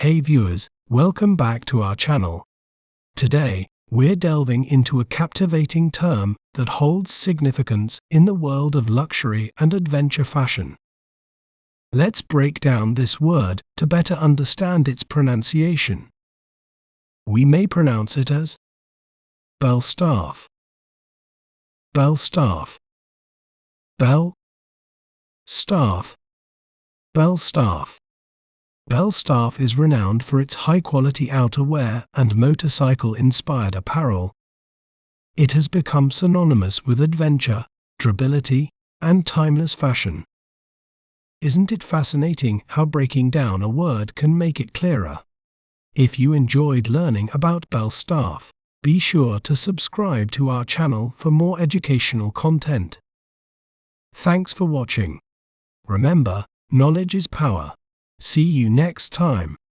Hey viewers, welcome back to our channel. Today, we're delving into a captivating term that holds significance in the world of luxury and adventure fashion. Let's break down this word to better understand its pronunciation. We may pronounce it as Belstaff, Belstaff, Bell, Staff, Belstaff. Belstaff is renowned for its high-quality outerwear and motorcycle-inspired apparel. It has become synonymous with adventure, durability, and timeless fashion. Isn't it fascinating how breaking down a word can make it clearer? If you enjoyed learning about Belstaff, be sure to subscribe to our channel for more educational content. Thanks for watching. Remember, knowledge is power. See you next time.